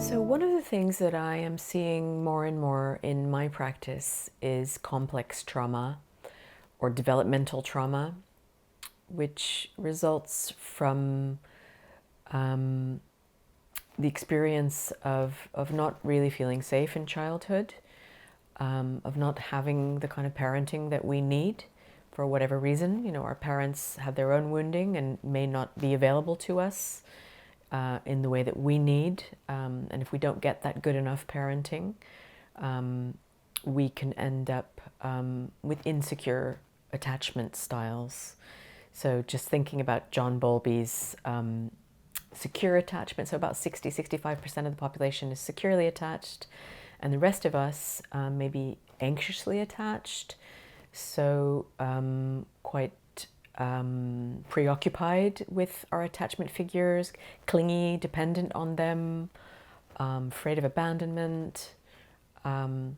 So one of the things that I am seeing more and more in my practice is complex trauma or developmental trauma, which results from the experience of not really feeling safe in childhood, of not having the kind of parenting that we need for whatever reason. You know, our parents have their own wounding and may not be available to us in the way that we need. And if we don't get that good enough parenting, we can end up with insecure attachment styles. So just thinking about John Bowlby's secure attachment, so about 60-65% of the population is securely attached, and the rest of us may be anxiously attached, so quite preoccupied with our attachment figures, clingy, dependent on them, afraid of abandonment,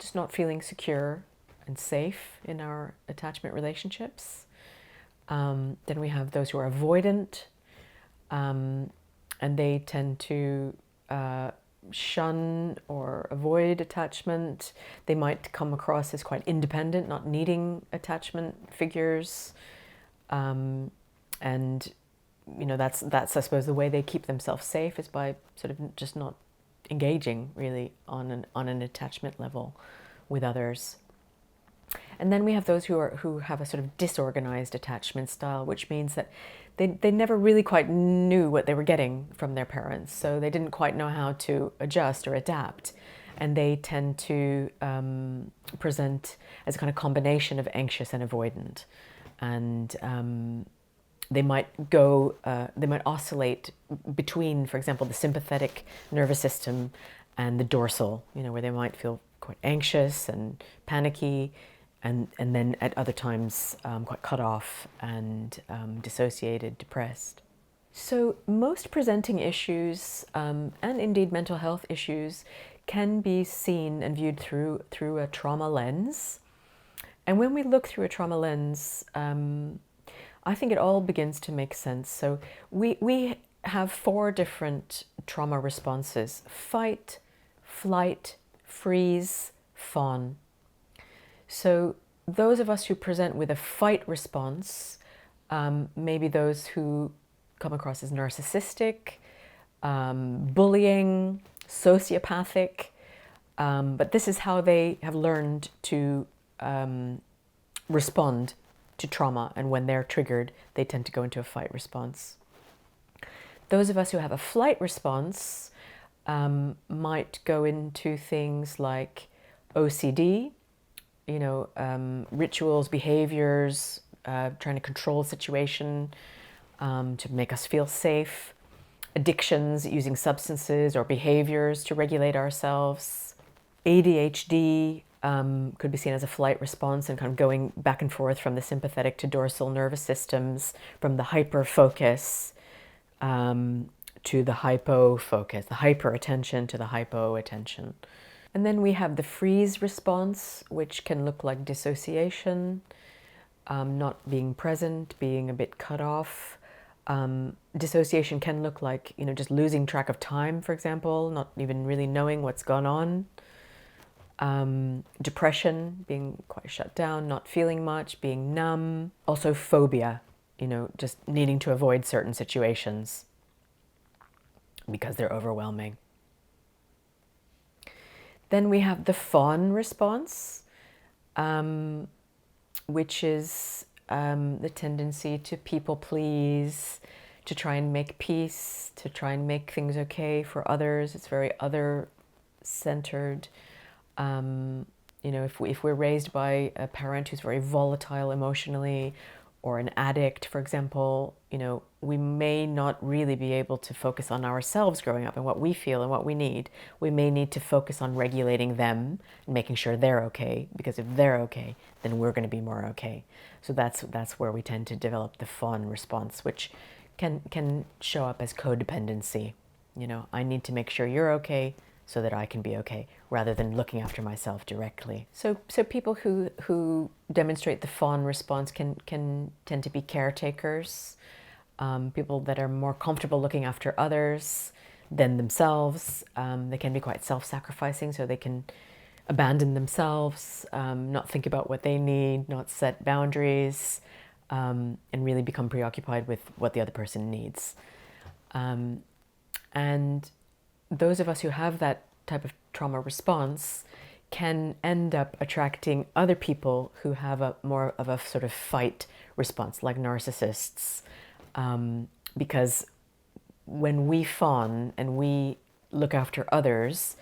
just not feeling secure and safe in our attachment relationships. Then we have those who are avoidant, and they tend to shun or avoid attachment. They might come across as quite independent, not needing attachment figures. And you know, that's I suppose the way they keep themselves safe is by sort of just not engaging really on an attachment level with others. And then we have those who have a sort of disorganized attachment style, which means that they never really quite knew what they were getting from their parents, so they didn't quite know how to adjust or adapt, and they tend to present as a kind of combination of anxious and avoidant. And they might oscillate between, for example, the sympathetic nervous system and the dorsal, you know, where they might feel quite anxious and panicky, and then at other times quite cut off and dissociated, depressed. So most presenting issues, and indeed mental health issues, can be seen and viewed through a trauma lens. And when we look through a trauma lens, I think it all begins to make sense. So we have 4 different trauma responses: fight, flight, freeze, fawn. So those of us who present with a fight response, maybe those who come across as narcissistic, bullying, sociopathic, but this is how they have learned to respond to trauma, and when they're triggered, they tend to go into a fight response. Those of us who have a flight response might go into things like OCD, you know, rituals, behaviours, trying to control the situation to make us feel safe, addictions, using substances or behaviours to regulate ourselves. ADHD could be seen as a flight response and kind of going back and forth from the sympathetic to dorsal nervous systems, from the hyper focus to the hypo focus, the hyper attention to the hypo attention. And then we have the freeze response, which can look like dissociation, not being present, being a bit cut off. Dissociation can look like, you know, just losing track of time, for example, not even really knowing what's gone on. Depression, being quite shut down, not feeling much, being numb. Also phobia, you know, just needing to avoid certain situations because they're overwhelming. Then we have the fawn response, which is the tendency to people please, to try and make peace, to try and make things okay for others. It's very other-centered. You know, if we're raised by a parent who's very volatile emotionally, or an addict, for example, you know, we may not really be able to focus on ourselves growing up and what we feel and what we need. We may need to focus on regulating them and making sure they're okay, because if they're okay, then we're going to be more okay. So that's where we tend to develop the fawn response, which can show up as codependency. You know, I need to make sure you're okay so that I can be okay, rather than looking after myself directly. So people who demonstrate the fawn response can tend to be caretakers, people that are more comfortable looking after others. than themselves. They can be quite self-sacrificing, so they can abandon themselves, not think about what they need, not set boundaries, and really become preoccupied with what the other person needs. And those of us who have that type of trauma response can end up attracting other people who have a more of a sort of fight response, like narcissists, because when we fawn and we look after others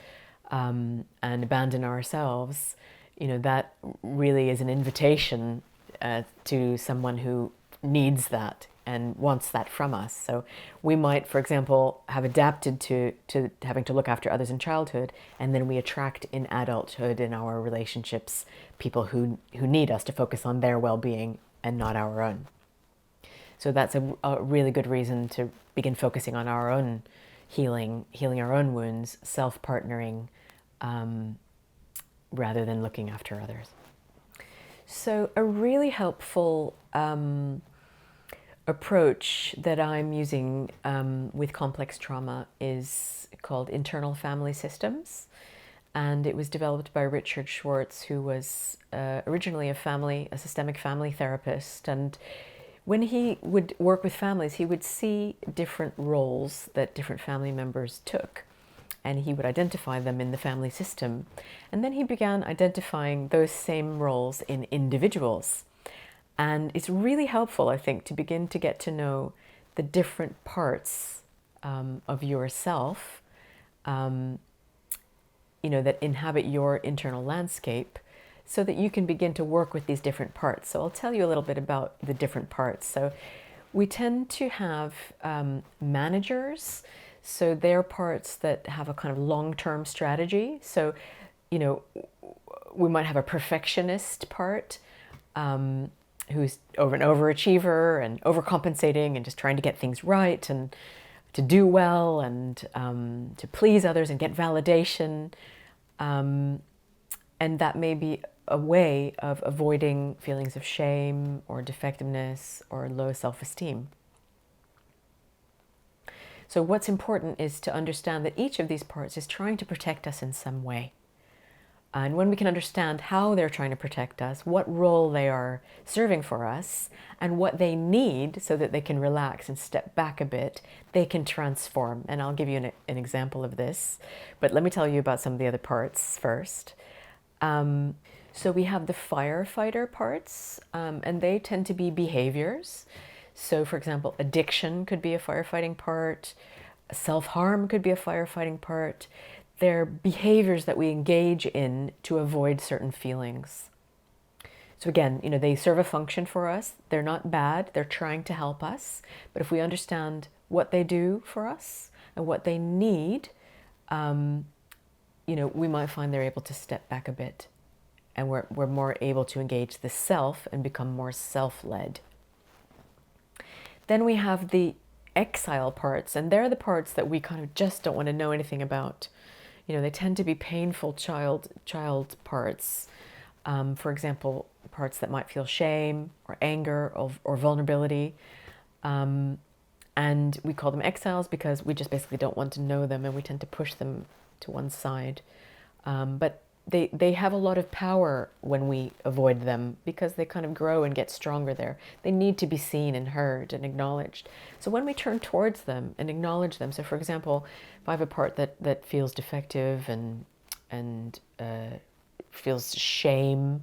and abandon ourselves, that really is an invitation to someone who needs that and wants that from us. So we might, for example, have adapted to having to look after others in childhood, and then we attract in adulthood in our relationships people who need us to focus on their well-being and not our own. So that's a really good reason to begin focusing on our own healing our own wounds, self-partnering, rather than looking after others. So a really helpful approach that I'm using with complex trauma is called internal family systems. And it was developed by Richard Schwartz, who was originally a systemic family therapist. And when he would work with families, he would see different roles that different family members took, and he would identify them in the family system. And then he began identifying those same roles in individuals. And it's really helpful, I think, to begin to get to know the different parts of yourself, that inhabit your internal landscape, so that you can begin to work with these different parts. So I'll tell you a little bit about the different parts. So we tend to have managers. So they're parts that have a kind of long-term strategy. So, we might have a perfectionist part, who's an overachiever and overcompensating and just trying to get things right and to do well and to please others and get validation. And that may be a way of avoiding feelings of shame or defectiveness or low self-esteem. So what's important is to understand that each of these parts is trying to protect us in some way. And when we can understand how they're trying to protect us, what role they are serving for us, and what they need so that they can relax and step back a bit, they can transform. And I'll give you an example of this. But let me tell you about some of the other parts first. So we have the firefighter parts, and they tend to be behaviors. So for example, addiction could be a firefighting part, self-harm could be a firefighting part. They're behaviors that we engage in to avoid certain feelings. So again, they serve a function for us. They're not bad, they're trying to help us. But if we understand what they do for us and what they need, we might find they're able to step back a bit, and we're more able to engage the self and become more self-led. Then we have the exile parts, and they're the parts that we kind of just don't want to know anything about. They tend to be painful child parts. For example, parts that might feel shame or anger or vulnerability. And we call them exiles because we just basically don't want to know them, and we tend to push them to one side. But they have a lot of power when we avoid them, because they kind of grow and get stronger there. They need to be seen and heard and acknowledged. So when we turn towards them and acknowledge them, so for example, if I have a part that feels defective and feels shame,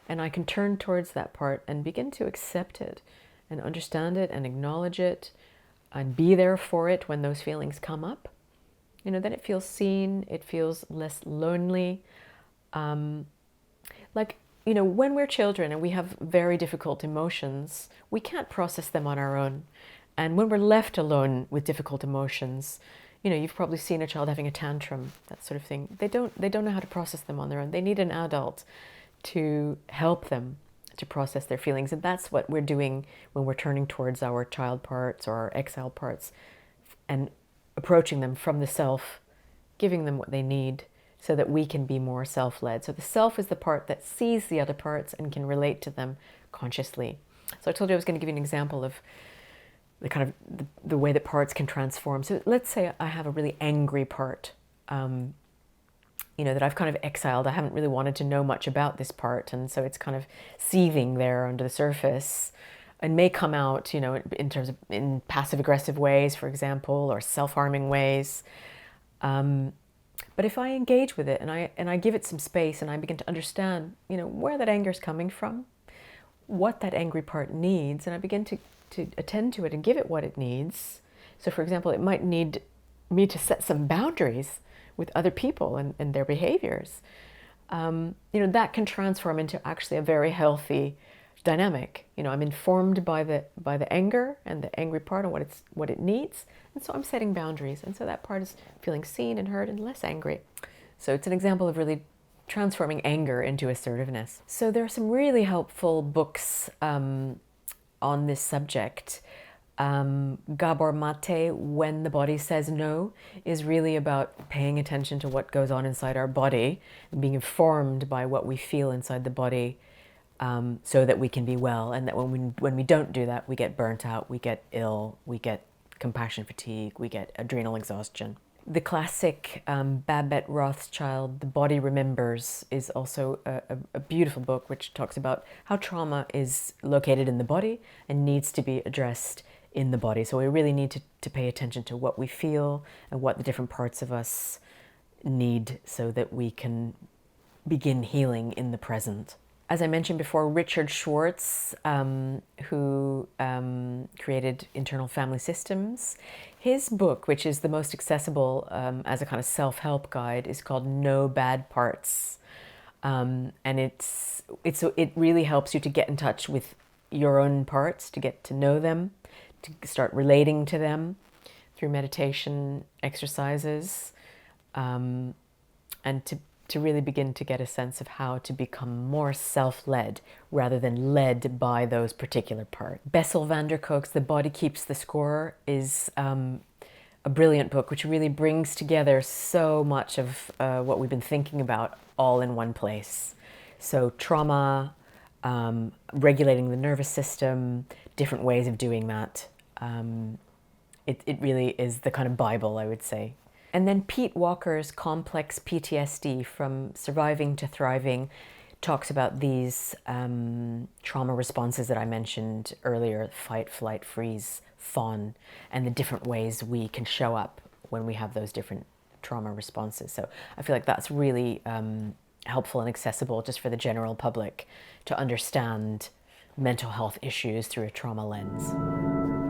and I can turn towards that part and begin to accept it and understand it and acknowledge it and be there for it when those feelings come up, then it feels seen, it feels less lonely. When we're children and we have very difficult emotions, we can't process them on our own. And when we're left alone with difficult emotions, you've probably seen a child having a tantrum, that sort of thing. They don't know how to process them on their own. They need an adult to help them to process their feelings. And that's what we're doing when we're turning towards our child parts or our exile parts and approaching them from the self, giving them what they need, so that we can be more self-led. So the self is the part that sees the other parts and can relate to them consciously. So I told you I was going to give you an example of the way that parts can transform. So let's say I have a really angry part, that I've kind of exiled. I haven't really wanted to know much about this part, and so it's kind of seething there under the surface, and may come out, in passive aggressive ways, for example, or self-harming ways. But if I engage with it and I give it some space and I begin to understand, where that anger is coming from, what that angry part needs, and I begin to attend to it and give it what it needs. So, for example, it might need me to set some boundaries with other people and their behaviors. That can transform into actually a very healthy dynamic. I'm informed by the anger and the angry part and what it needs, and so I'm setting boundaries, and so that part is feeling seen and heard and less angry. So it's an example of really transforming anger into assertiveness. So there are some really helpful books on this subject. Gabor Mate, When the Body Says No, is really about paying attention to what goes on inside our body and being informed by what we feel inside the body, so that we can be well, and that when we don't do that, we get burnt out, we get ill, we get compassion fatigue, we get adrenal exhaustion. The classic Babette Rothschild, The Body Remembers, is also a beautiful book which talks about how trauma is located in the body and needs to be addressed in the body. So we really need to pay attention to what we feel and what the different parts of us need so that we can begin healing in the present. As I mentioned before, Richard Schwartz, who created Internal Family Systems, his book, which is the most accessible as a kind of self-help guide, is called No Bad Parts. And it really helps you to get in touch with your own parts, to get to know them, to start relating to them through meditation exercises, and to really begin to get a sense of how to become more self-led rather than led by those particular parts. Bessel van der Kolk's The Body Keeps the Score is a brilliant book which really brings together so much of what we've been thinking about all in one place. So trauma, regulating the nervous system, different ways of doing that. It really is the kind of Bible, I would say. And then Pete Walker's Complex PTSD, From Surviving to Thriving, talks about these trauma responses that I mentioned earlier: fight, flight, freeze, fawn, and the different ways we can show up when we have those different trauma responses. So I feel like that's really helpful and accessible just for the general public to understand mental health issues through a trauma lens.